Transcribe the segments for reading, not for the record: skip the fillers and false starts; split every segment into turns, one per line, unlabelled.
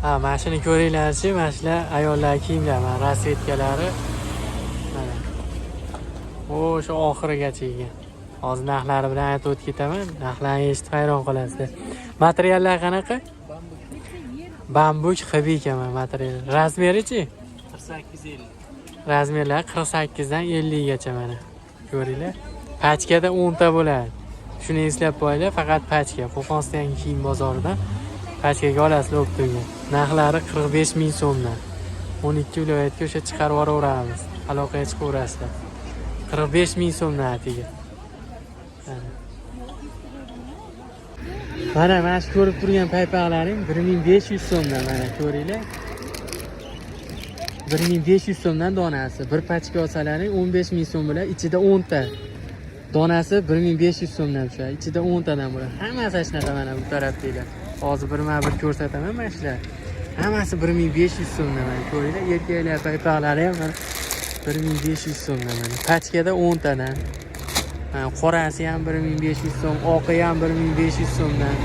Ha, mana shuni ko'ringlarchi, mana shular ayollar kiyimlar, mana rasvetkalari. Mana. O'sha oxirigacha ekan. Hozir narxlari bilan aytib o'tib ketaman. Narxlarni eshitib hayron qolasizlar. Materiallar qanaqa? Bambuk hib ekan material. Razmerichi?
48-50.
Razmerlar 48 dan 50 gacha mana. Ko'ringlar. Pachkada 10 ta bo'ladi. Shuni eslab qo'yinglar, faqat pachka. Qo'qoniston kiyim bozoridan pachkaga olasizlar olib turgan. Narxlari 45 ming so'mdan. 12 viloyatga o'sha chiqarib yuboraveramiz. Aloqaga chiqaverasizlar. 45 ming so'mdan atiga. Mana shu ko'rib turgan paypaqlaring 1500 so'mdan mana ko'ringlar. 1500 so'mdan donasi. Bir pachka olsalaring 15 ming so'm bilan ichida 10 ta. Donasi 1500 so'mdan tushadi. Ichida 10 tadan bo'ladi. Hammasi shunaqa mana bu tarafdagilar. Hozir bir ko'rsataman mana shular. Hammasi 1500 so'mdan mana ko'ringlar. Erkaklar paypaqlari ham mana 1500 so'mdan mana. Pachkada 10 tadan. Qorasi ham 1500 so'm, oqi ham 1500 so'mdan.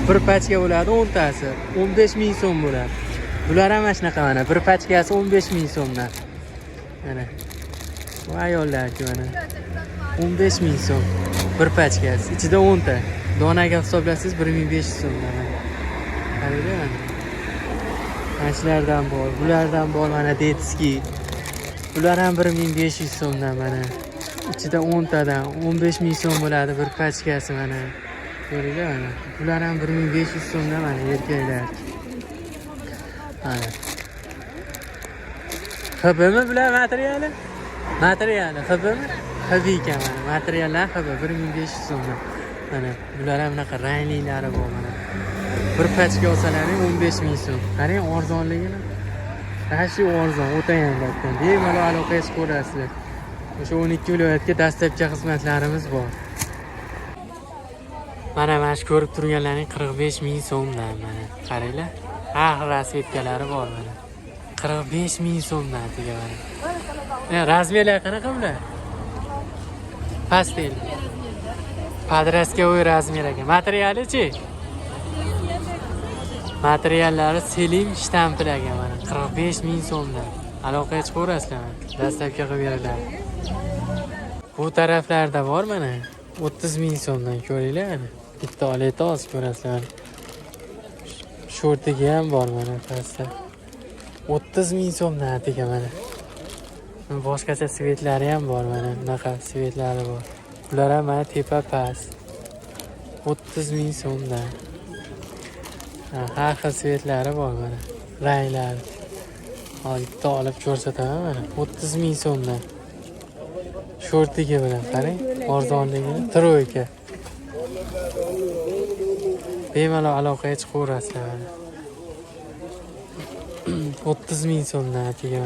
Bir pachka bo'ladi 10 tasi. 15 ming so'm bo'ladi. Bular ham shunaqa mana. Bir pachkasi 15 ming so'mdan. Mana. Bu ayollarki mana. 15 ming so'm. Bir pachkasi. Ichida 10 ta. Donaga hisoblasangiz 1500 so'mdan mana. Qaranglar mana. Mashlardan bor, bulardan bor mana Detski. Bular ham 1500 so'mdan mana. Ichida 10 tadan 15 ming so'm bo'ladi bir pachkasi mana. Ko'ringlar mana. Bular ham 1500 so'mdan mana erkaklar. Mana. Xibimi bular materiali? Materiali xibimi? Xibi ekan mana. Materiallar xibi 1500 so'mdan. Mana bular ham bunaqa ranglilari bor mana. Bir pachka olsalaring 15 ming so'm. Qarang arzonligini. Rashi arzon, o'ta yangidan. Bemalol aloqaga chiqaverasizlar. O'sha 12 viloyatga dastlabki xizmatlarimiz bor. Mana shu ko'rib turganlarning 45 ming so'mdan mana. Qaranglar. Har xil rasvetkalari bor mana. 45 ming so'mdan degan mana. Razmerlar qanaqa bular? Pastel. Padraskovoy razmer ekan. Materiali-chi? Materiallari selim shtamplagan mana. 45 ming so'mdan. Aloqaga chiqaverasizlar mana. Dastlabki qilib beriladi. Bu taraflarda bor mana 30 ming so'mdan ko'ringlar mana. Bitta oletoz ko'rasizlar. Shortiga ham bor mana pastda. 30 ming so'mdan atiga mana. Boshqacha svetlari ham bor mana. Bunaqa svetlari bor. Bular ham mana tepa past. 30 ming so'mdan. Har xil svetlari bor mana. Ranglari. Bitta olib ko'rsataman mana. 30 ming so'mdan. Shortiga bilan qarang, arzonligini troyka. Bemalol aloqaga chiqaverasizlar. 30 ming so'mdan atiga.